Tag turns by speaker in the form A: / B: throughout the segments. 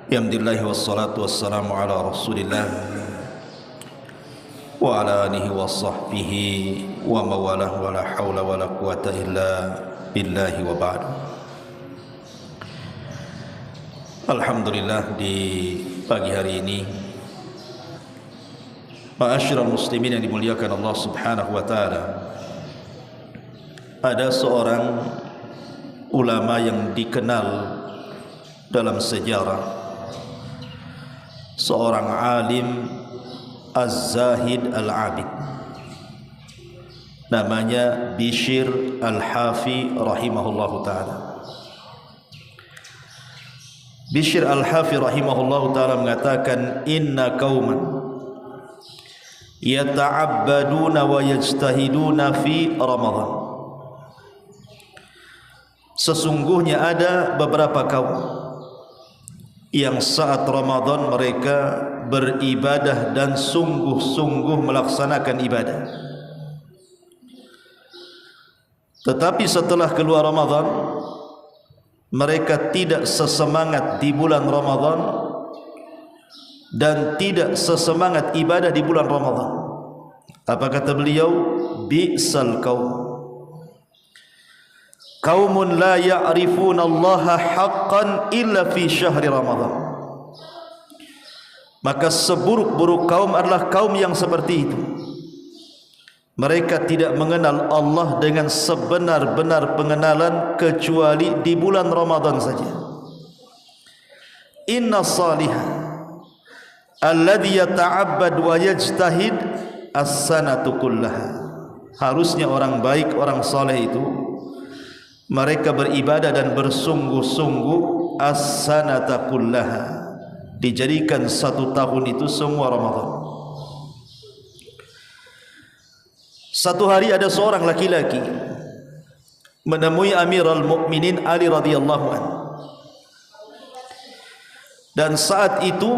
A: Alhamdulillah wassalatu wassalamu ala Rasulillah wa ala alihi wa sahbihi wa mawalah wa la hawla wa la quwata illa billahi wa ba'd. Alhamdulillah, di pagi hari ini ma'asyiral muslimin yang dimuliakan Allah Subhanahu wa taala, ada seorang ulama yang dikenal dalam sejarah, seorang alim az-zahid al-abid, namanya Bishr al-Hafi rahimahullahu ta'ala. Bishr al-Hafi rahimahullahu ta'ala mengatakan, inna qauman yata'abbaduna wa yajtahiduna fi Ramadan. Sesungguhnya ada beberapa kaum yang saat Ramadan mereka beribadah dan sungguh-sungguh melaksanakan ibadah. Tetapi setelah keluar Ramadan, mereka tidak sesemangat di bulan Ramadan dan tidak sesemangat ibadah di bulan Ramadan. Apa kata beliau? Bi'sal qaum, qaumun la ya'rifuna Allaha haqqan illa fi syahri Ramadan. Maka seburuk-buruk kaum adalah kaum yang seperti itu. Mereka tidak mengenal Allah dengan sebenar-benar pengenalan kecuali di bulan Ramadan saja. Inna salihah alladhi yata'abbad wa yajtahid as-sanatu kullaha. Harusnya orang baik, orang saleh itu mereka beribadah dan bersungguh-sungguh as-sanata kullaha, dijadikan satu tahun itu semua Ramadan. Satu hari ada seorang laki-laki menemui Amirul Mukminin Ali radhiyallahu anhu, dan saat itu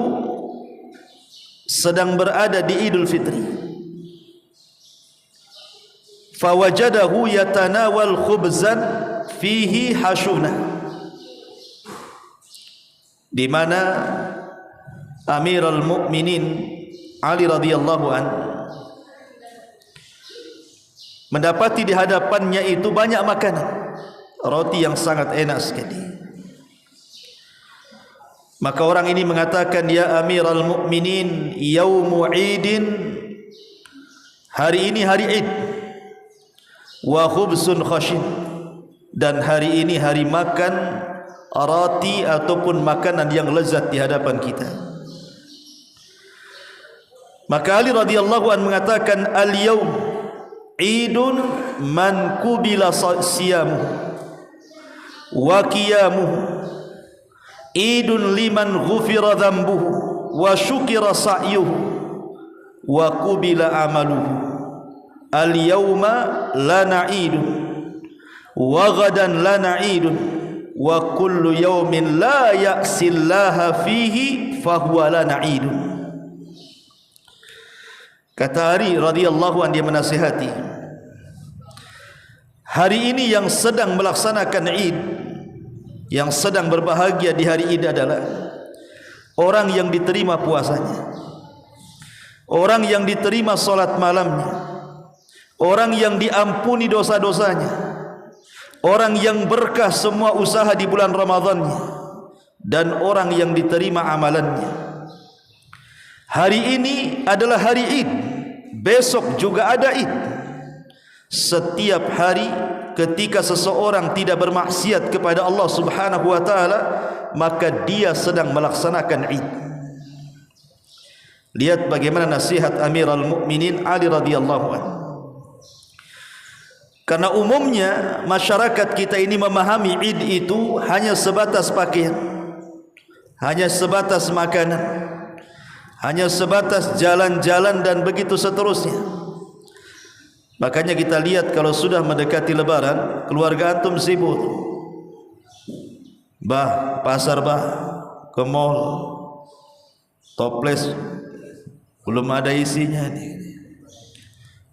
A: sedang berada di Idul Fitri. Fawajadahu yatanawal khubzan fihi hashunah, di mana Amirul Mukminin Ali radhiyallahu anhu mendapati di hadapannya itu banyak makanan, roti yang sangat enak sekali. Maka orang ini mengatakan, ya Amirul Mukminin, yaumu idin, hari ini hari Id, wa khubsun khashin, dan hari ini hari makan roti ataupun makanan yang lezat di hadapan kita. Maka Ali radhiyallahu anhu mengatakan, al-yaum idun man kubila siyamuhu wa qiyamuhu, idun liman ghufira dhanbuhu wa syukira sa'yuhu wa kubila amaluhu. Al-yawma lana idun wa ghadan lana idun wa kullu yawmin la ya'sillaha fihi fahuwa lana idun. Kata Ali radhiyallahu anhu, dia menasihati, hari ini yang sedang melaksanakan Id, yang sedang berbahagia di hari Id adalah orang yang diterima puasanya, orang yang diterima salat malamnya, orang yang diampuni dosa-dosanya, orang yang berkah semua usaha di bulan Ramadannya, dan orang yang diterima amalannya. Hari ini adalah hari Id, besok juga ada Id. Setiap hari ketika seseorang tidak bermaksiat kepada Allah Subhanahu wa taala, maka dia sedang melaksanakan Id. Lihat bagaimana nasihat Amirul Mukminin Ali radhiyallahu anhu. Karena umumnya masyarakat kita ini memahami Id itu hanya sebatas pakaian, hanya sebatas makanan, hanya sebatas jalan-jalan dan begitu seterusnya. Makanya kita lihat kalau sudah mendekati Lebaran, keluarga antum sibuk, bah pasar, bah ke mall, toples belum ada isinya nih,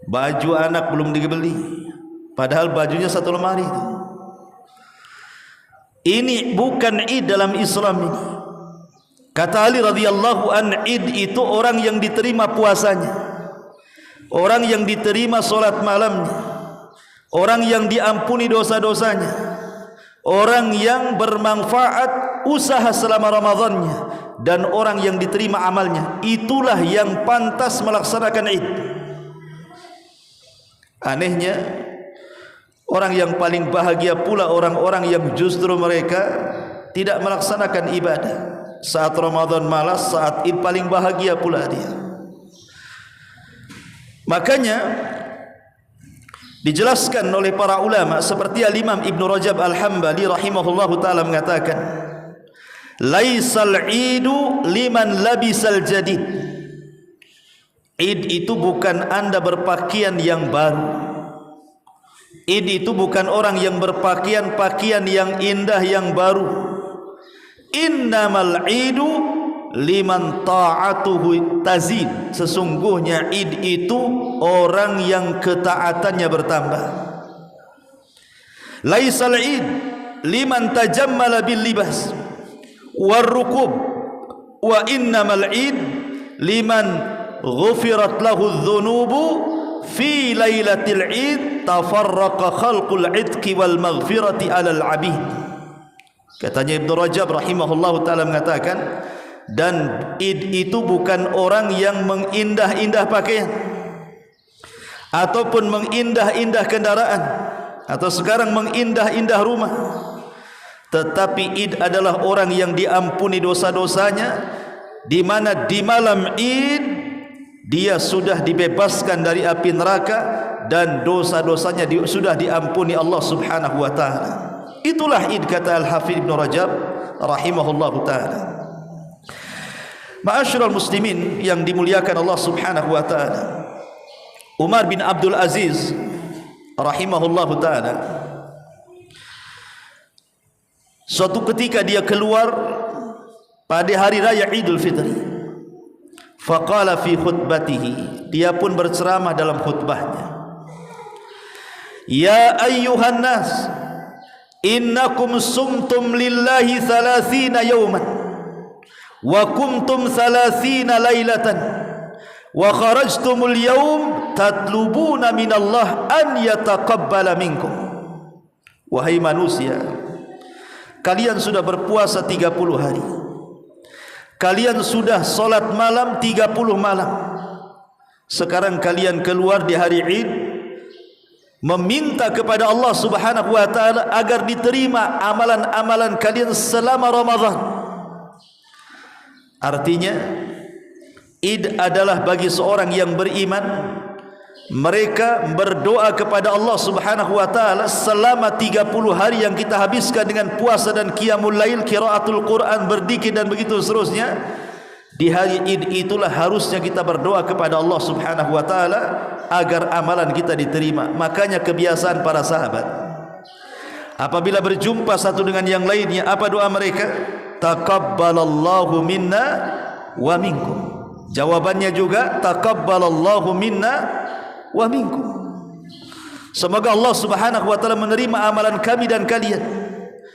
A: baju anak belum dibeli, padahal bajunya satu lemari. Ini bukan Id dalam Islam ini. Kata Ali radhiyallahu an, Id itu orang yang diterima puasanya, orang yang diterima solat malamnya, orang yang diampuni dosa-dosanya, orang yang bermanfaat usaha selama Ramadannya, dan orang yang diterima amalnya. Itulah yang pantas melaksanakan Id. Anehnya, orang yang paling bahagia pula orang-orang yang justru mereka tidak melaksanakan ibadah. Saat Ramadan malas, saat Id paling bahagia pula dia. Makanya dijelaskan oleh para ulama seperti Al-Imam Ibn Rajab Al-Hambali rahimahullahu ta'ala mengatakan, laisal idu liman labisal jadid. Id itu bukan anda berpakaian yang baru. Id itu bukan orang yang berpakaian pakaian yang indah yang baru. Innamal idu liman ta'atuhu tazid. Sesungguhnya Id itu orang yang ketaatannya bertambah. Laisal id liman tajammala bil libas war rukub, wa innamal id liman ghufirat lahu dhunubu fi lailatil id tafarraqa khalqul idki wal maghfirati alal abid. Katanya Ibn Rajab rahimahullahu ta'ala mengatakan, dan Id itu bukan orang yang mengindah-indah pakaian ataupun mengindah-indah kendaraan, atau sekarang mengindah-indah rumah, tetapi Id adalah orang yang diampuni dosa-dosanya, di mana di malam Id dia sudah dibebaskan dari api neraka dan dosa-dosanya sudah diampuni Allah Subhanahu wa taala. Itulah Id, kata Al-Hafidz Ibn Rajab rahimahullahu taala. Ma'asyiral muslimin yang dimuliakan Allah Subhanahu wa taala, Umar bin Abdul Aziz rahimahullahu taala, suatu ketika dia keluar pada hari raya Idul Fitri. Faqala fi khutbatihi, dia pun berceramah dalam khutbahnya, ya ayyuhan nas, innakum sumtum lillahi 30 yawman wa kumtum 30 lailatan wa kharajtumul yawm tatlubuna minallah an yataqabbala minkum. Wahai manusia, kalian sudah berpuasa 30 hari, kalian sudah solat malam 30 malam. Sekarang kalian keluar di hari Id meminta kepada Allah Subhanahu wa taala agar diterima amalan-amalan kalian selama Ramadan. Artinya Id adalah bagi seorang yang beriman, mereka berdoa kepada Allah Subhanahu wa taala selama 30 hari yang kita habiskan dengan puasa dan qiyamul lail, qiraatul Quran, berzikir dan begitu seterusnya. Di hari Id itulah harusnya kita berdoa kepada Allah Subhanahu wa taala agar amalan kita diterima. Makanya kebiasaan para sahabat, apabila berjumpa satu dengan yang lainnya, apa doa mereka? Taqabbalallahu minna wa minkum. Jawabannya juga taqabbalallahu minna wa minkum. Semoga Allah Subhanahu wa taala menerima amalan kami dan kalian.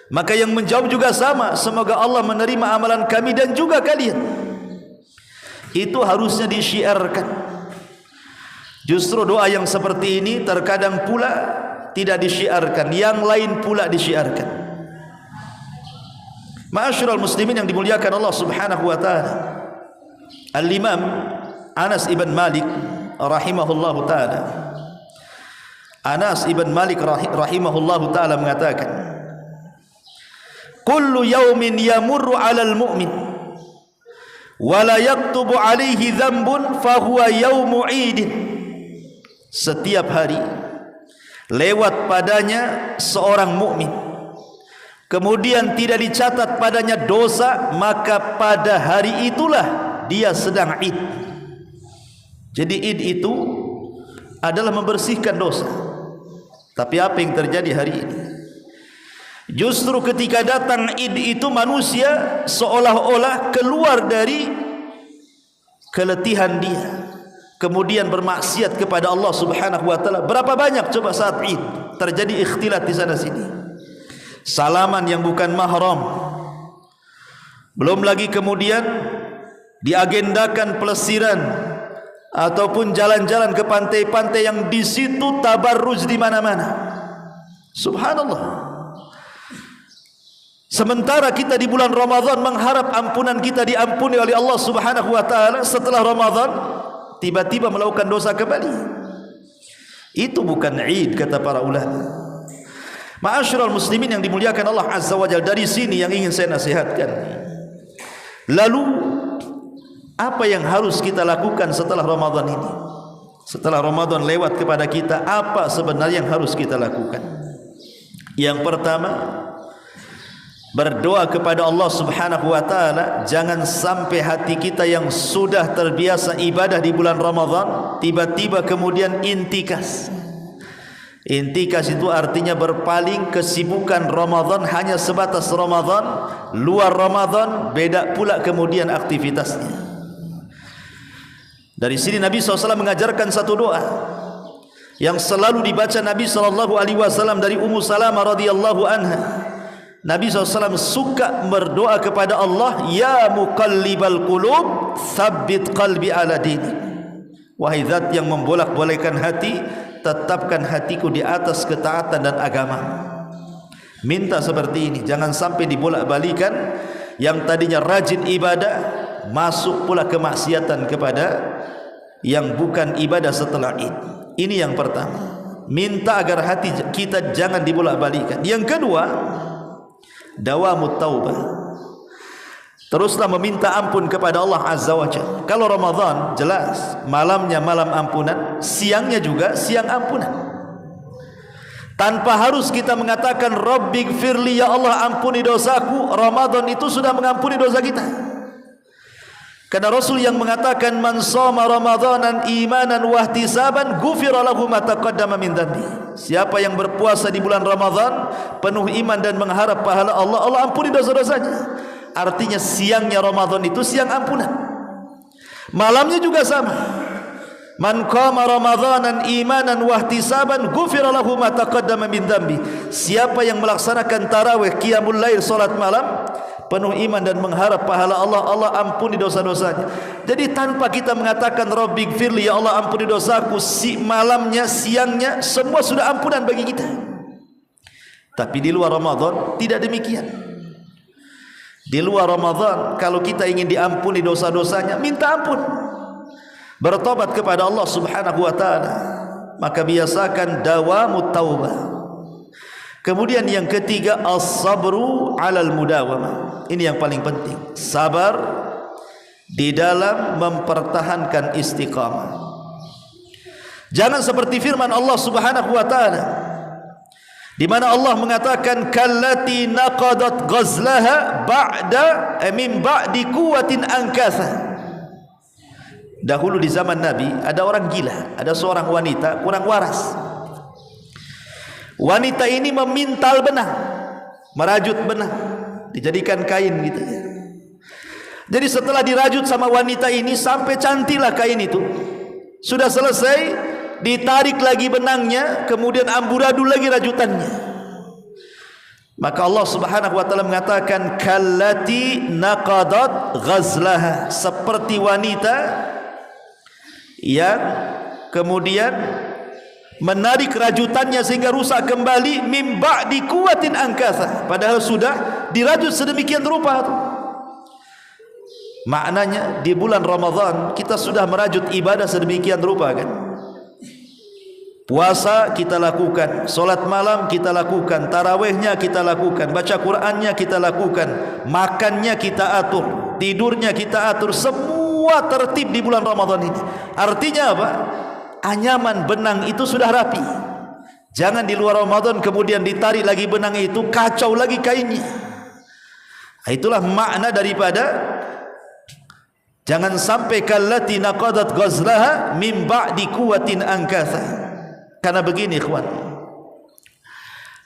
A: Maka yang menjawab juga sama, semoga Allah menerima amalan kami dan juga kalian. Itu harusnya disyiarkan. Justru doa yang seperti ini terkadang pula tidak disyiarkan, yang lain pula disyiarkan. Ma'asyiral muslimin yang dimuliakan Allah Subhanahu wa taala, Al-Imam Anas ibn Malik rahimahullahu taala, Anas ibn Malik rahimahullahu taala mengatakan, kullu yaumin yamurru 'alal mu'min wa la yaktubu 'alaihi dhanbun fa huwa yaumu 'idin. Setiap hari lewat padanya seorang mukmin, kemudian tidak dicatat padanya dosa, maka pada hari itulah dia sedang Id. Jadi Id itu adalah membersihkan dosa. Tapi apa yang terjadi hari ini? Justru ketika datang Id itu manusia seolah-olah keluar dari keletihan dia, kemudian bermaksiat kepada Allah Subhanahu wa taala. Berapa banyak coba saat Id terjadi ikhtilat di sana sini. Salaman yang bukan mahram, Belum lagi kemudian diagendakan pelesiran ataupun jalan-jalan ke pantai-pantai yang di situ tabarruj di mana-mana. Subhanallah. Sementara kita di bulan Ramadan mengharap ampunan kita diampuni oleh Allah Subhanahu wa taala, setelah Ramadan tiba-tiba melakukan dosa kembali. Itu bukan Id, kata para ulama. Ma'asyiral muslimin yang dimuliakan Allah Azza wa Jalla, dari sini yang ingin saya nasihatkan. Lalu apa yang harus kita lakukan setelah Ramadan ini? Setelah Ramadan lewat kepada kita, apa sebenarnya yang harus kita lakukan? Yang pertama, berdoa kepada Allah Subhanahu wa taala, jangan sampai hati kita yang sudah terbiasa ibadah di bulan Ramadan tiba-tiba kemudian intikas. Intikas itu artinya berpaling, kesibukan Ramadan hanya sebatas Ramadan, luar Ramadan beda pula kemudian aktivitasnya. Dari sini Nabi SAW mengajarkan satu doa yang selalu dibaca Nabi SAW dari Ummu Salamah radhiyallahu anha. Nabi SAW suka berdoa kepada Allah, ya muqallibal qulub tsabbit qalbi ala dinik. Wahai zat yang membolak-balikkan hati, tetapkan hatiku di atas ketaatan dan agama. Minta seperti ini, jangan sampai dibolak-balikan. Yang tadinya rajin ibadah masuk pula kemaksiatan kepada yang bukan ibadah setelah Id. Ini yang pertama, minta agar hati kita jangan dibolak-balikan. Yang kedua, dawamut taubah. Teruslah meminta ampun kepada Allah Azza wa Jalla. Kalau Ramadan jelas malamnya malam ampunan, siangnya juga siang ampunan. Tanpa harus kita mengatakan Rabbighfirli, ya Allah ampuni dosaku. Ramadan itu sudah mengampuni dosa kita. Karena Rasul yang mengatakan man shoma ramadanan imanan wa ihtisaban ghufira lahu ma taqaddama min dhanbi. Siapa yang berpuasa di bulan Ramadan penuh iman dan mengharap pahala Allah, Allah ampuni dosa-dosanya. Artinya siangnya Ramadan itu siang ampunan, malamnya juga sama. Man qama ramadanan imanan wa ihtisaban ghufira lahu ma taqaddama min dhanbi. Siapa yang melaksanakan tarawih, qiyamul lail, salat malam penuh iman dan mengharap pahala Allah, Allah ampuni dosa-dosanya. Jadi tanpa kita mengatakan Rabbighfirli, ya Allah ampuni dosaku, malamnya siangnya semua sudah ampunan bagi kita. Tapi di luar Ramadan tidak demikian. Di luar Ramadan kalau kita ingin diampuni dosa-dosanya, minta ampun, bertobat kepada Allah Subhanahu wa taala, maka biasakan dawamut taubah. Kemudian yang ketiga, as-sabru 'alal mudawamah. Ini yang paling penting, sabar di dalam mempertahankan istiqamah. Jangan seperti firman Allah Subhanahu wa taala di mana Allah mengatakan kallati naqadat ghazlaha ba'da min ba'di quwwatin ankatha. Dahulu di zaman Nabi ada orang gila, ada seorang wanita kurang waras. Wanita ini memintal benang, merajut benang, dijadikan kain gitu ya. Jadi setelah dirajut sama wanita ini sampai cantiklah kain itu, sudah selesai, ditarik lagi benangnya, kemudian amburadul lagi rajutannya. Maka Allah Subhanahu wa taala mengatakan kallati naqadat ghazlaha, seperti wanita yang kemudian menarik rajutannya sehingga rusak kembali, mim ba'di quwwatin ankatha, padahal sudah dirajut sedemikian rupa itu. Maknanya di bulan Ramadan kita sudah merajut ibadah sedemikian rupa kan. Puasa kita lakukan, solat malam kita lakukan, tarawihnya kita lakukan, baca Qur'annya kita lakukan, makannya kita atur, tidurnya kita atur, semua tertib di bulan Ramadan ini. Artinya apa? Anyaman benang itu sudah rapi. Jangan di luar Ramadan kemudian ditarik lagi benang itu, kacau lagi kainnya. Itulah makna daripada jangan sampai kallati naqadat ghazlaha min ba'di quwwatin ankatha. Karena begini ikhwan,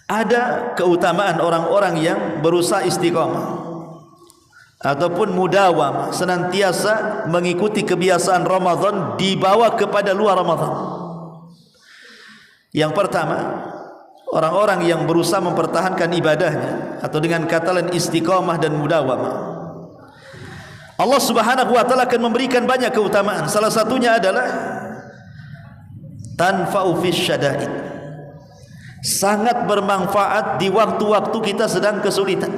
A: ada keutamaan orang-orang yang berusaha istiqamah ataupun mudawamah, senantiasa mengikuti kebiasaan Ramadan dibawa kepada luar Ramadan. Yang pertama, orang-orang yang berusaha mempertahankan ibadahnya atau dengan kata lain istiqamah dan mudawamah. Allah Subhanahu wa taala akan memberikan banyak keutamaan. Salah satunya adalah tanfa'u fis syada'id. Sangat bermanfaat di waktu-waktu kita sedang kesulitan.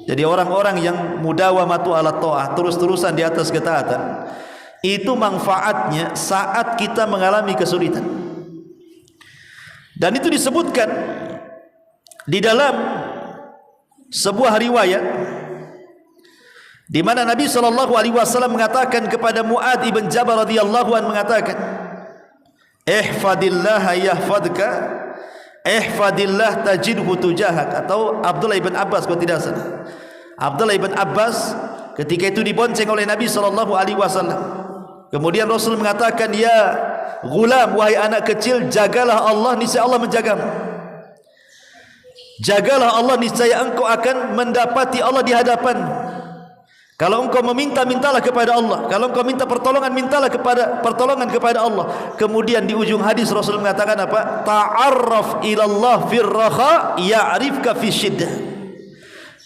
A: Jadi orang-orang yang mudawamatu ala ta'ah, terus-terusan di atas ketaatan, itu manfaatnya saat kita mengalami kesulitan. Dan itu disebutkan di dalam sebuah riwayat di mana Nabi SAW mengatakan kepada Mu'adz ibn Jabal radhiyallahu anhu, mengatakan, ihfadillaha yahfadka, ihfadillah tajidhu tujahak. Atau Abdullah ibn Abbas kalau tidak salah, Abdullah ibn Abbas ketika itu dibonceng oleh Nabi SAW, kemudian Rasul mengatakan, ya gulam, wahai anak kecil, jagalah Allah, niscaya Allah menjagamu. Jagalah Allah, niscaya engkau akan mendapati Allah di hadapan. Kalau engkau meminta, mintalah kepada Allah. Kalau engkau minta pertolongan, mintalah pertolongan kepada Allah. Kemudian di ujung hadis Rasul mengatakan apa? Ta'arraf ilallah fir raha ya'rifka fi syiddah.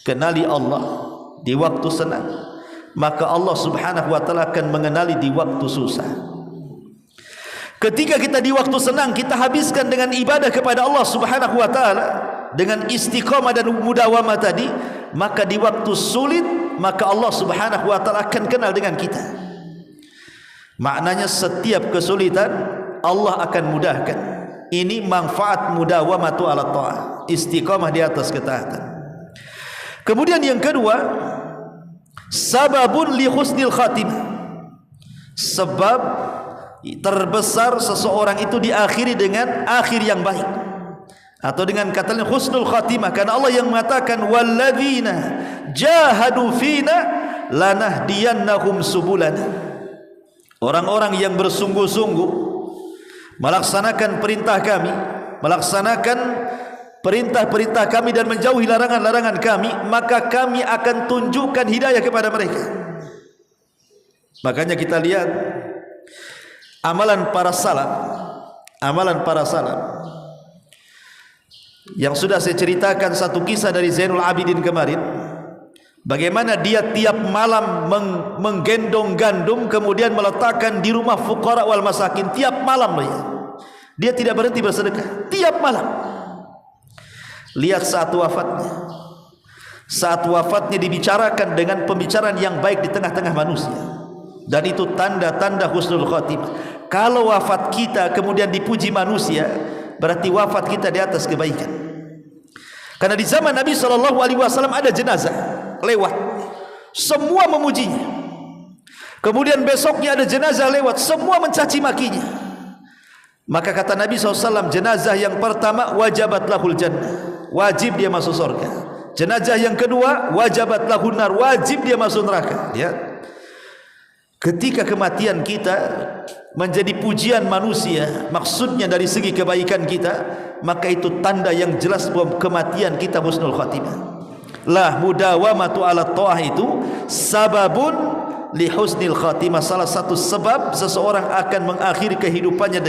A: Kenali Allah di waktu senang, maka Allah Subhanahu wa taala akan mengenali di waktu susah. Ketika kita di waktu senang kita habiskan dengan ibadah kepada Allah Subhanahu wa taala, dengan istiqamah dan mudawamah tadi, maka di waktu sulit maka Allah Subhanahu wa taala akan kenal dengan kita. Maknanya setiap kesulitan Allah akan mudahkan. Ini manfaat mudawamatu ala ta'ah, istiqamah di atas ketaatan. Kemudian yang kedua, sababun li husnil khatimah. Sebab terbesar seseorang itu diakhiri dengan akhir yang baik, atau dengan katanya husnul khatimah, karena Allah yang mengatakan walladzina jahadu fina lanahdiyannahum subulana. Orang-orang yang bersungguh-sungguh melaksanakan perintah kami, melaksanakan perintah-perintah kami dan menjauhi larangan-larangan kami, maka kami akan tunjukkan hidayah kepada mereka. Makanya kita lihat amalan para salaf, amalan para salaf yang sudah saya ceritakan satu kisah dari Zainul Abidin kemarin, bagaimana dia tiap malam menggendong gandum kemudian meletakkan di rumah fuqara wal masakin. Tiap malam loh ya, dia tidak berhenti bersedekah tiap malam. Lihat saat wafatnya, saat wafatnya dibicarakan dengan pembicaraan yang baik di tengah-tengah manusia, dan itu tanda-tanda husnul khatimah. Kalau wafat kita kemudian dipuji manusia, berarti wafat kita di atas kebaikan. Karena di zaman Nabi SAW ada jenazah lewat, semua memujinya. Kemudian besoknya ada jenazah lewat, semua mencaci makinya. Maka kata Nabi SAW, jenazah yang pertama wajabat lahul jannah, wajib dia masuk surga. Jenazah yang kedua wajabat lahun nar, wajib dia masuk neraka. Lihat, ketika kematian kita menjadi pujian manusia, maksudnya dari segi kebaikan kita, maka itu tanda yang jelas bahwa kematian kita husnul khatimah. Lah mudawamatu ala ta'ah itu sababun li husnil khatimah, salah satu sebab seseorang akan mengakhiri kehidupannya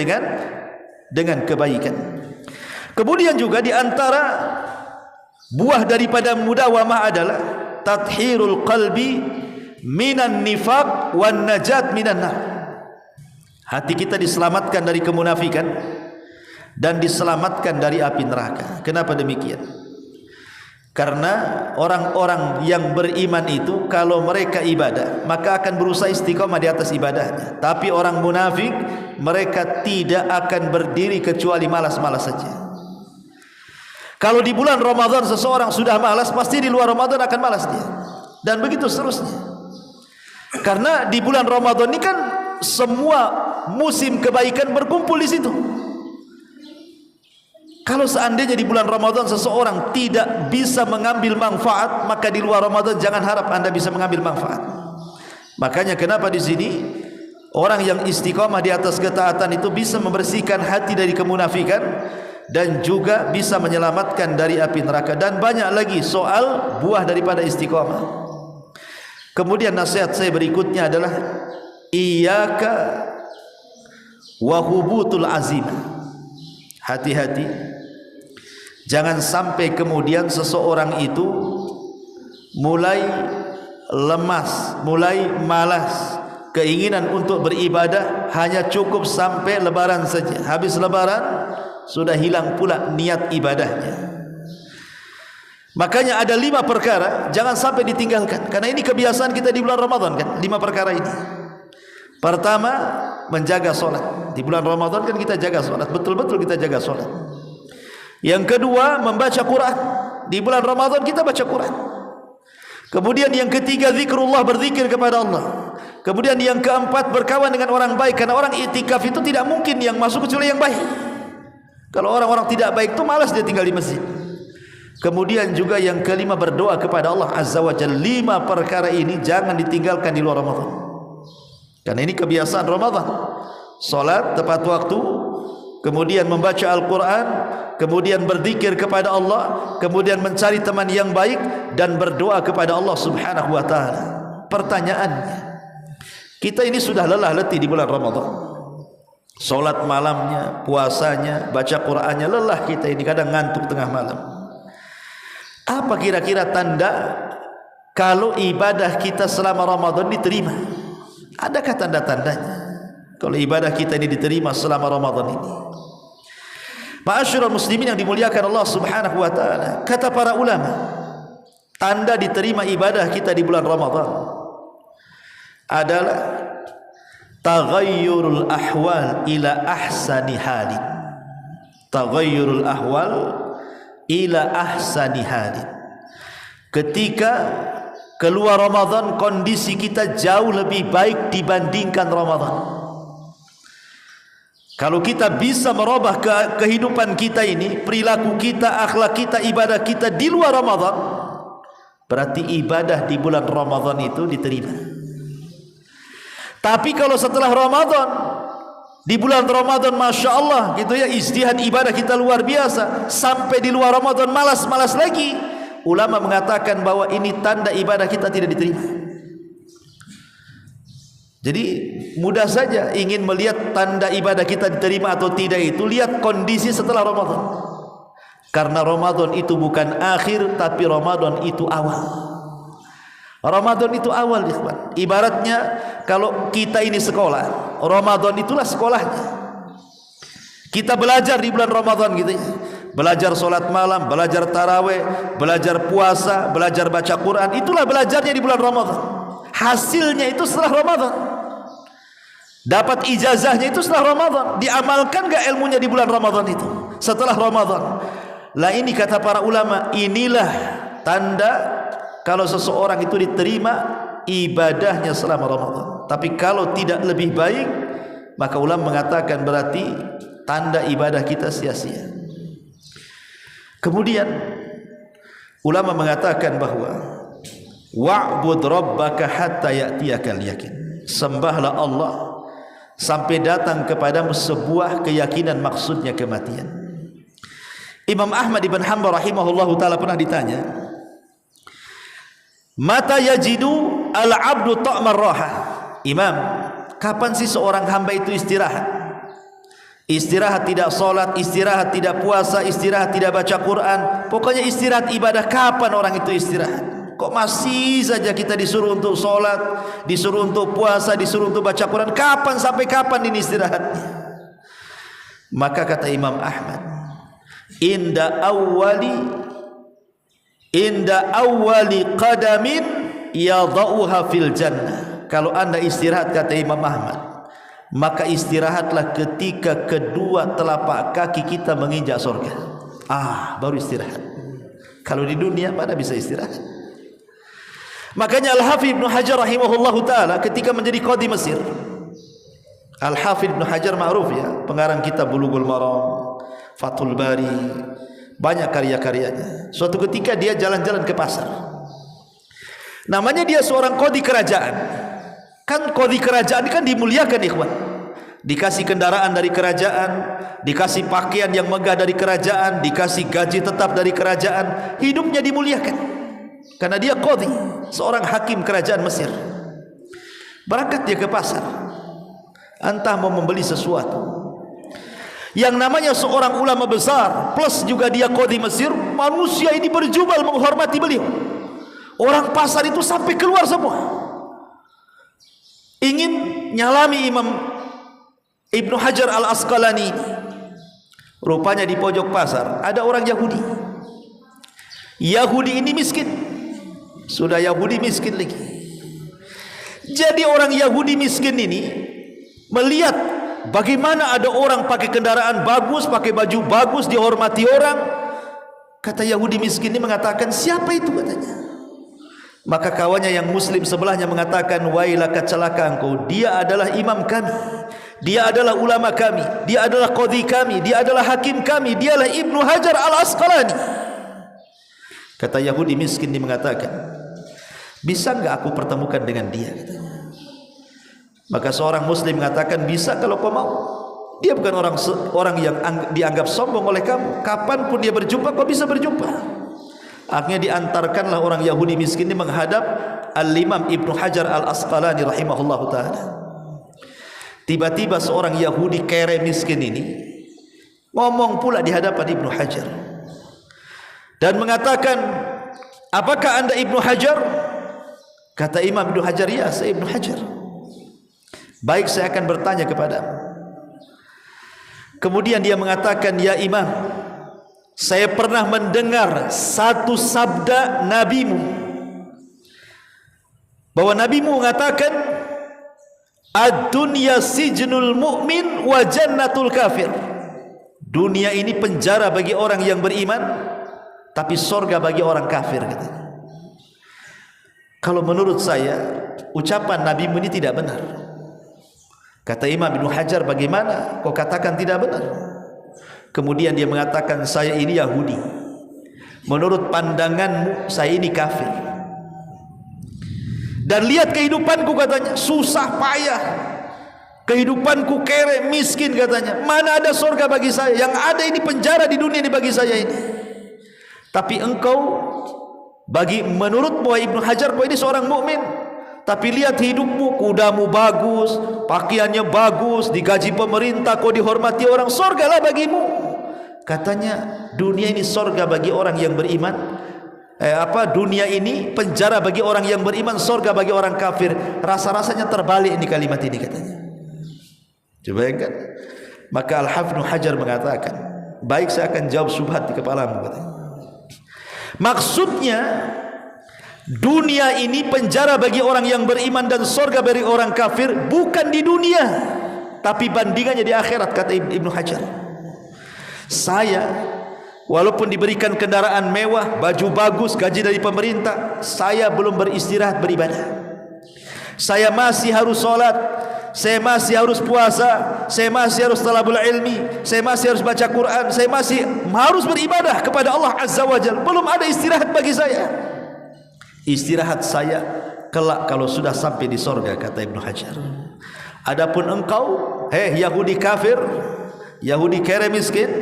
A: dengan kebaikan. Kemudian juga di antara buah daripada mudawamah adalah tathhirul qalbi minan nifaq wan najat minan nar. Hati kita diselamatkan dari kemunafikan dan diselamatkan dari api neraka. Kenapa demikian? Karena orang-orang yang beriman itu kalau mereka ibadah maka akan berusaha istiqamah di atas ibadahnya. Tapi orang munafik, mereka tidak akan berdiri kecuali malas-malas saja. Kalau di bulan Ramadan seseorang sudah malas, pasti di luar Ramadan akan malas dia, dan begitu seterusnya. Karena di bulan Ramadan ini kan semua musim kebaikan berkumpul di situ. Kalau seandainya di bulan Ramadan seseorang tidak bisa mengambil manfaat, maka di luar Ramadan jangan harap Anda bisa mengambil manfaat. Makanya kenapa di sini orang yang istiqamah di atas ketaatan itu bisa membersihkan hati dari kemunafikan dan juga bisa menyelamatkan dari api neraka. Dan banyak lagi soal buah daripada istiqamah. Kemudian nasihat saya berikutnya adalah iyyaka wa hubutul azim. Hati-hati, jangan sampai kemudian seseorang itu mulai lemas, mulai malas, keinginan untuk beribadah hanya cukup sampai lebaran saja. Habis lebaran sudah hilang pula niat ibadahnya. Makanya ada 5 perkara jangan sampai ditinggalkan, karena ini kebiasaan kita di bulan Ramadan kan. 5 perkara ini. Pertama, menjaga solat. Di bulan Ramadan kan kita jaga solat, betul-betul kita jaga solat. Yang kedua, membaca Quran. Di bulan Ramadan kita baca Quran. Kemudian yang ketiga, zikrullah, berzikir kepada Allah. Kemudian yang keempat, berkawan dengan orang baik, karena orang iktikaf itu tidak mungkin yang masuk kecuali yang baik. Kalau orang-orang tidak baik itu malas dia tinggal di masjid. Kemudian juga yang kelima, berdoa kepada Allah Azza wa Jalla. 5 perkara ini jangan ditinggalkan di luar Ramadan, karena ini kebiasaan Ramadan. Salat tepat waktu, kemudian membaca Al-Quran, kemudian berzikir kepada Allah, kemudian mencari teman yang baik, dan berdoa kepada Allah Subhanahu wa ta'ala. Pertanyaannya, kita ini sudah lelah letih di bulan Ramadan. Salat malamnya, puasanya, baca Qurannya, lelah kita ini, kadang ngantuk tengah malam. Apa kira-kira tanda kalau ibadah kita selama Ramadan diterima? Adakah tanda-tandanya kalau ibadah kita ini diterima selama Ramadan ini? Ma'asyiral muslimin yang dimuliakan Allah Subhanahu wa taala, kata para ulama, tanda diterima ibadah kita di bulan Ramadan adalah taghayyurul ahwal ila ahsani halin. Taghayyurul ahwal ila ahsani halin. Ketika keluar Ramadan, kondisi kita jauh lebih baik dibandingkan Ramadan. Kalau kita bisa merubah kehidupan kita ini, perilaku kita, akhlak kita, ibadah kita di luar Ramadan, berarti ibadah di bulan Ramadan itu diterima. Tapi kalau setelah Ramadan, di bulan Ramadan Masya Allah gitu ya, ijtihad ibadah kita luar biasa, sampai di luar Ramadan malas-malas lagi, ulama mengatakan bahwa ini tanda ibadah kita tidak diterima. Jadi mudah saja ingin melihat tanda ibadah kita diterima atau tidak itu, lihat kondisi setelah Ramadan. Karena Ramadan itu bukan akhir, tapi Ramadan itu awal. Ramadan itu awal, ikhwan. Ibaratnya kalau kita ini sekolah, Ramadan itulah sekolahnya. Kita belajar di bulan Ramadan gitu ya. Belajar solat malam, belajar tarawih, belajar puasa, belajar baca Quran. Itulah belajarnya di bulan Ramadan. Hasilnya itu setelah Ramadan. Dapat ijazahnya itu setelah Ramadan. Diamalkan gak ilmunya di bulan Ramadan itu? Setelah Ramadan. Lah ini kata para ulama, inilah tanda kalau seseorang itu diterima ibadahnya selama Ramadan. Tapi kalau tidak lebih baik, maka ulama mengatakan berarti tanda ibadah kita sia-sia. Kemudian ulama mengatakan bahwa wa'bud rabbaka hatta ya'tiyakal yakin. Sembahlah Allah sampai datang kepadamu sebuah keyakinan, maksudnya kematian. Imam Ahmad ibn Hanbal rahimahullahu ta'ala pernah ditanya, mata yajidu al-abdu ta'mar raha. Imam, kapan sih seorang hamba itu istirahat? Istirahat tidak solat, istirahat tidak puasa, istirahat tidak baca Quran, pokoknya istirahat ibadah. Kapan orang itu istirahat? Kok masih saja kita disuruh untuk solat, disuruh untuk puasa, disuruh untuk baca Quran? Kapan sampai kapan ini istirahatnya? Maka kata Imam Ahmad, inda awwali qadamin yadha'uha fil jannah. Kalau anda istirahat, kata Imam Ahmad, maka istirahatlah ketika kedua telapak kaki kita menginjak surga. Baru istirahat. Kalau di dunia mana bisa istirahat? Makanya Al-Hafidh Ibn Hajar rahimahullahu ta'ala ketika menjadi qadi Mesir, Al-Hafidh Ibn Hajar ma'ruf ya, pengarang kitab Bulughul Maram, Fathul Bari, banyak karya-karyanya. Suatu ketika dia jalan-jalan ke pasar. Namanya dia seorang qadi kerajaan. Kan qadi kerajaan kan dimuliakan, ikhwan. Dikasih kendaraan dari kerajaan, dikasih pakaian yang megah dari kerajaan, dikasih gaji tetap dari kerajaan, hidupnya dimuliakan. Karena dia qadi, seorang hakim kerajaan Mesir. Berangkat dia ke pasar, entah mau membeli sesuatu. Yang namanya seorang ulama besar, plus juga dia qadi Mesir, manusia ini berjubal menghormati beliau. Orang pasar itu sampai keluar semua, ingin nyalami Imam Ibnu Hajar Al-Asqalani. Rupanya di pojok pasar ada orang Yahudi. Yahudi ini miskin, sudah Yahudi miskin lagi. Jadi orang Yahudi miskin ini melihat bagaimana ada orang pakai kendaraan bagus, pakai baju bagus, dihormati orang. Kata Yahudi miskin ini mengatakan, siapa itu katanya. Maka kawannya yang muslim sebelahnya mengatakan, wailaka, celaka engkau, dia adalah imam kami, dia adalah ulama kami, dia adalah qadhi kami, dia adalah hakim kami, dialah Ibnu Hajar Al-Asqalani. Kata Yahudi miskin ini mengatakan, bisa enggak aku pertemukan dengan dia katanya. Maka seorang muslim mengatakan, bisa kalau kau mau. Dia bukan orang yang dianggap sombong oleh kamu. Kapanpun dia berjumpa, kau bisa berjumpa. Akhirnya diantarkanlah orang Yahudi miskin ini menghadap Al-Imam Ibnu Hajar Al-Asqalani rahimahullahu ta'ala. Tiba-tiba seorang Yahudi kere miskin ini ngomong pula di hadapan Ibnu Hajar dan mengatakan, apakah anda Ibnu Hajar? Kata Imam Ibnu Hajar, ya saya Ibnu Hajar. Baik, saya akan bertanya kepadamu. Kemudian dia mengatakan, ya Imam, saya pernah mendengar satu sabda nabimu, bahwa nabimu mengatakan, ad-dunya sijnul mu'min wa jannatul kafir. Dunia ini penjara bagi orang yang beriman, tapi sorga bagi orang kafir katanya. Kalau menurut saya ucapan nabimu ini tidak benar. Kata Imam Ibnu Hajar, bagaimana kau katakan tidak benar? Kemudian dia mengatakan, saya ini Yahudi, menurut pandanganmu saya ini kafir. Dan lihat kehidupanku katanya, susah payah, kehidupanku kere, miskin katanya. Mana ada surga bagi saya? Yang ada ini penjara di dunia ini bagi saya ini. Tapi engkau, bagi menurut Ibnu Hajar, kau ini seorang mukmin. Tapi lihat hidupmu, kudamu bagus, pakaiannya bagus, digaji pemerintah, kau dihormati orang, surgalah bagimu. Katanya dunia ini surga bagi orang yang beriman. Dunia ini penjara bagi orang yang beriman, surga bagi orang kafir. Rasa-rasanya terbalik ini kalimat ini katanya. Coba kan? Maka Al-Hafidz Hajar mengatakan, baik, saya akan jawab syubhat di kepalamu katanya. Maksudnya dunia ini penjara bagi orang yang beriman dan surga bagi orang kafir, bukan di dunia, tapi bandingannya di akhirat. Kata Ibnu Hajar, saya walaupun diberikan kendaraan mewah, baju bagus, gaji dari pemerintah, saya belum beristirahat beribadah. Saya masih harus sholat, saya masih harus puasa, saya masih harus talabul ilmi, saya masih harus baca Quran, saya masih harus beribadah kepada Allah Azza wa Jalla. Belum ada istirahat bagi saya. Istirahat saya kelak kalau sudah sampai di sorga, kata Ibnu Hajar. Adapun engkau, Yahudi kafir, Yahudi kere miskin,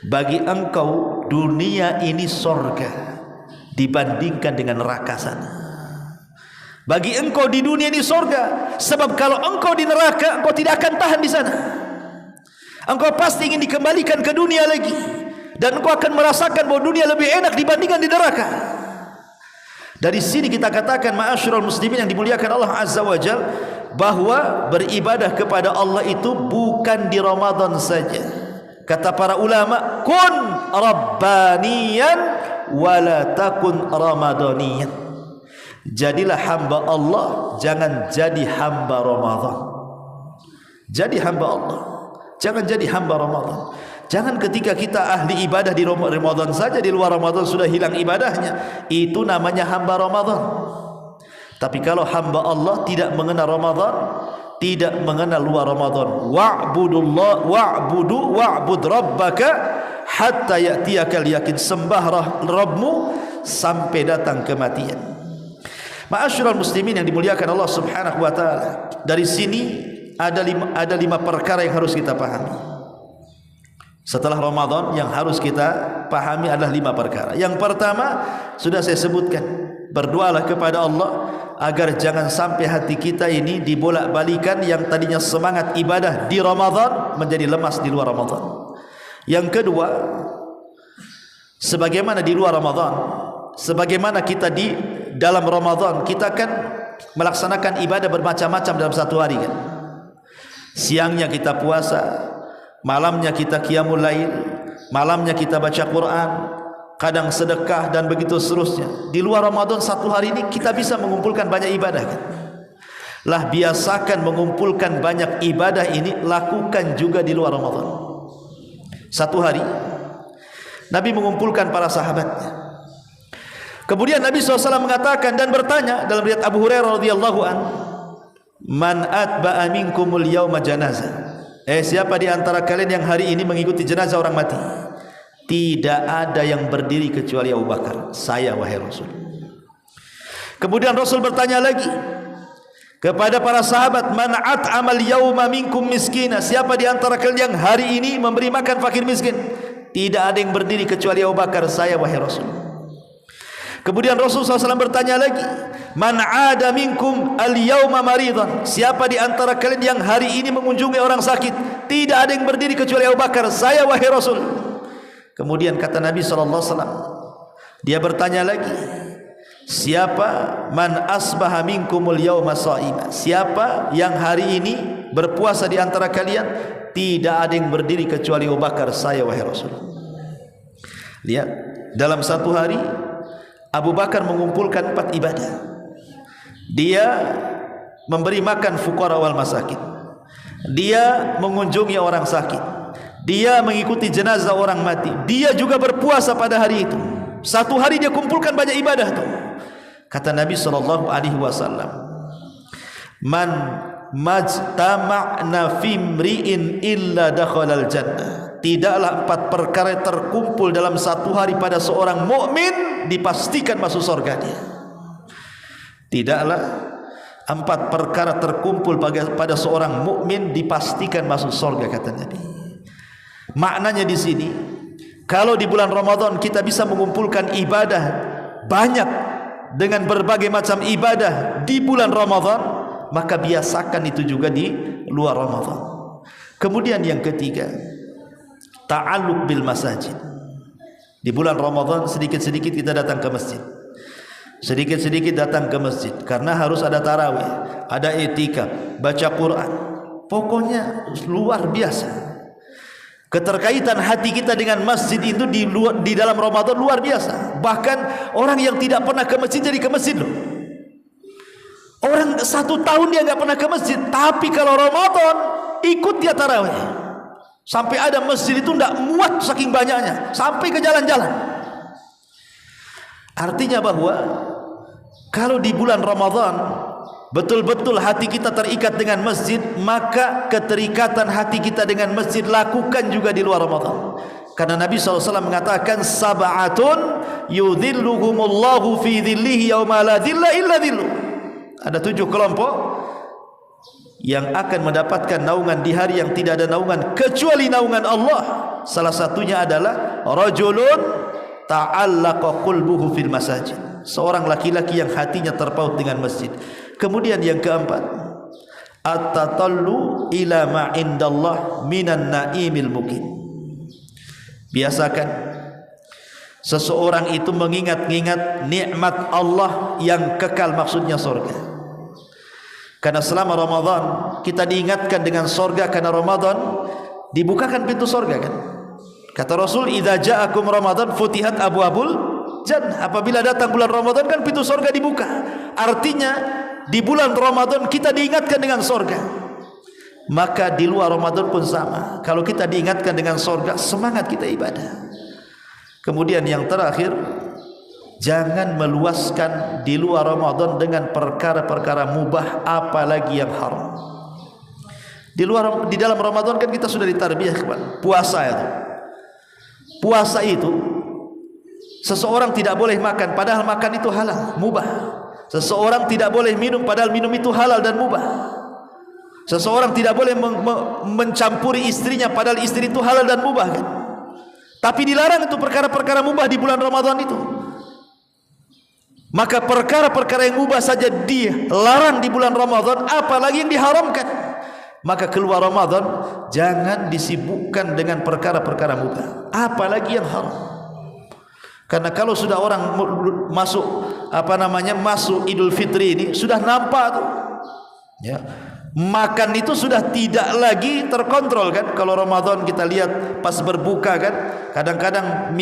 A: bagi engkau dunia ini sorga dibandingkan dengan neraka sana. Bagi engkau di dunia ini sorga, sebab kalau engkau di neraka, engkau tidak akan tahan di sana. Engkau pasti ingin dikembalikan ke dunia lagi, dan engkau akan merasakan bahwa dunia lebih enak dibandingkan di neraka. Dari sini kita katakan, ma'asyiral muslimin yang dimuliakan Allah Azza wa Jalla, bahwa beribadah kepada Allah itu bukan di Ramadan saja. Kata para ulama, kun rabbaniyan wala takun ramadaniyan. Jadilah hamba Allah, jangan jadi hamba Ramadan. Jadi hamba Allah, jangan jadi hamba Ramadan. Jangan ketika kita ahli ibadah di Ramadan saja, di luar Ramadan sudah hilang ibadahnya. Itu namanya hamba Ramadan. Tapi kalau hamba Allah tidak mengenal Ramadan, tidak mengenal luar Ramadan, wa'bud rabbaka hatta ya'tiyakal yakin. Sembahlah Rabbmu sampai datang kematian. Ma'asyiral muslimin yang dimuliakan Allah Subhanahu wa taala. Dari sini ada lima perkara yang harus kita pahami. Setelah Ramadan yang harus kita pahami adalah 5 perkara. Yang pertama sudah saya sebutkan, berdoalah kepada Allah agar jangan sampai hati kita ini dibolak-balikan, yang tadinya semangat ibadah di Ramadan menjadi lemas di luar Ramadan. Yang kedua, sebagaimana di luar Ramadan, sebagaimana kita dalam Ramadan kita kan melaksanakan ibadah bermacam-macam dalam satu hari kan. Siangnya kita puasa, malamnya kita qiyamul lail, malamnya kita baca Quran, kadang sedekah dan begitu seterusnya. Di luar Ramadan satu hari ini kita bisa mengumpulkan banyak ibadah kan. Lah biasakan mengumpulkan banyak ibadah ini, lakukan juga di luar Ramadan. Satu hari Nabi mengumpulkan para sahabatnya. Kemudian Nabi SAW mengatakan dan bertanya dalam riwayat Abu Hurairah radhiyallahu an, man atba'a minkumul yawma janazah. Siapa di antara kalian yang hari ini mengikuti jenazah orang mati? Tidak ada yang berdiri kecuali Abu Bakar. Saya wahai Rasul. Kemudian Rasul bertanya lagi kepada para sahabat, man at'amal yawma minkum miskina. Siapa di antara kalian yang hari ini memberi makan fakir miskin? Tidak ada yang berdiri kecuali Abu Bakar. Saya wahai Rasul. Kemudian Rasulullah SAW bertanya lagi, man ada minkum al-yawma maridan. Siapa di antara kalian yang hari ini mengunjungi orang sakit? Tidak ada yang berdiri kecuali Abu Bakar. Saya wahai Rasul. Kemudian kata Nabi SAW, dia bertanya lagi, siapa man asbaha minkumul yawma sha'ima. Siapa yang hari ini berpuasa di antara kalian? Tidak ada yang berdiri kecuali Abu Bakar. Saya wahai Rasul. Lihat, dalam satu hari Abu Bakar mengumpulkan 4 ibadah. Dia memberi makan fuqara wal masakin, dia mengunjungi orang sakit, dia mengikuti jenazah orang mati, dia juga berpuasa pada hari itu. Satu hari dia kumpulkan banyak ibadah tuh. Kata Nabi SAW, man majtama'na fi mri'in illa dakhalal jannah. Tidaklah 4 perkara terkumpul dalam satu hari pada seorang mukmin dipastikan masuk surga dia. Tidaklah 4 perkara terkumpul pada seorang mukmin dipastikan masuk surga, kata Nabi. Maknanya di sini, kalau di bulan Ramadan kita bisa mengumpulkan ibadah banyak dengan berbagai macam ibadah di bulan Ramadan, maka biasakan itu juga di luar Ramadan. Kemudian yang ketiga, ta'alluq bil masajid. Di bulan Ramadan sedikit-sedikit kita datang ke masjid. Sedikit-sedikit datang ke masjid karena harus ada tarawih, ada i'tikaf, baca Quran. Pokoknya luar biasa. Keterkaitan hati kita dengan masjid itu di dalam Ramadan luar biasa. Bahkan orang yang tidak pernah ke masjid jadi ke masjid loh. Orang 1 tahun dia nggak pernah ke masjid, tapi kalau Ramadan ikut dia tarawih. Sampai ada masjid itu tidak muat saking banyaknya, sampai ke jalan-jalan. Artinya bahwa kalau di bulan Ramadan betul-betul hati kita terikat dengan masjid, maka keterikatan hati kita dengan masjid lakukan juga di luar Ramadan. Karena Nabi SAW mengatakan, sab'atun yudhilluhumullahu fi dhillihi yawma la dhilla illa dhilluh. Ada 7 kelompok yang akan mendapatkan naungan di hari yang tidak ada naungan kecuali naungan Allah. Salah satunya adalah rajulun ta'allaqa qalbuhu fil masajid. Seorang laki-laki yang hatinya terpaut dengan masjid. Kemudian yang keempat, at-tatallu ila ma indallah minan naimil muqim. Biasakan seseorang itu mengingat-ingat nikmat Allah yang kekal, maksudnya surga. Karena selama Ramadan kita diingatkan dengan surga, karena Ramadan dibukakan pintu surga kan. Kata Rasul, idza ja'akum Ramadan futihat abwabul jannah. Apabila datang bulan Ramadan kan pintu surga dibuka. Artinya di bulan Ramadan kita diingatkan dengan surga. Maka di luar Ramadan pun sama. Kalau kita diingatkan dengan surga, semangat kita ibadah. Kemudian yang terakhir, jangan meluaskan di luar Ramadan dengan perkara-perkara mubah, apalagi yang haram. Di dalam Ramadan kan kita sudah ditarbiyah kepada puasa itu. Puasa itu seseorang tidak boleh makan padahal makan itu halal, mubah. Seseorang tidak boleh minum padahal minum itu halal dan mubah. Seseorang tidak boleh mencampuri istrinya padahal istri itu halal dan mubah kan? Tapi dilarang itu perkara-perkara mubah di bulan Ramadan itu. Maka perkara-perkara yang mubah saja dilarang di bulan Ramadan, apalagi yang diharamkan. Maka keluar Ramadan jangan disibukkan dengan perkara-perkara mubah, apalagi yang haram. Karena kalau sudah orang masuk masuk Idul Fitri ini sudah nampak tuh. Ya. Makan itu sudah tidak lagi terkontrol kan. Kalau Ramadan kita lihat pas berbuka kan, kadang-kadang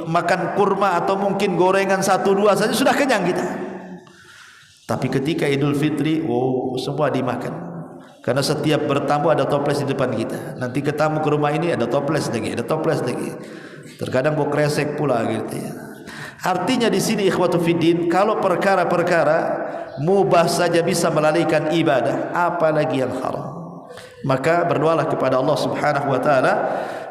A: makan kurma atau mungkin gorengan 1-2 saja sudah kenyang kita. Tapi ketika Idul Fitri, semua dimakan. Karena setiap bertamu ada toples di depan kita. Nanti ketamu ke rumah ini ada toples lagi, ada toples lagi. Terkadang bawa kresek pula gitu ya. Artinya di sini ikhwatu fiddin, kalau perkara-perkara mubah saja bisa melalaikan ibadah, apalagi yang haram. Maka berdoalah kepada Allah Subhanahu wa taala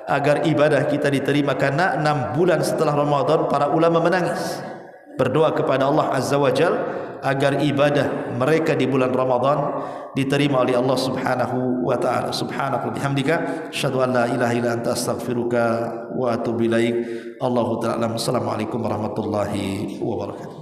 A: agar ibadah kita diterima, karena 6 bulan setelah Ramadan para ulama menangis. Berdoa kepada Allah Azza wa Jal agar ibadah mereka di bulan Ramadan diterima oleh Allah Subhanahu wa taala. Subhanaka bihamdika asyhadu an la ilaha illa anta astaghfiruka wa atubu ilaik. Allahu ta'ala. Assalamualaikum warahmatullahi wabarakatuh.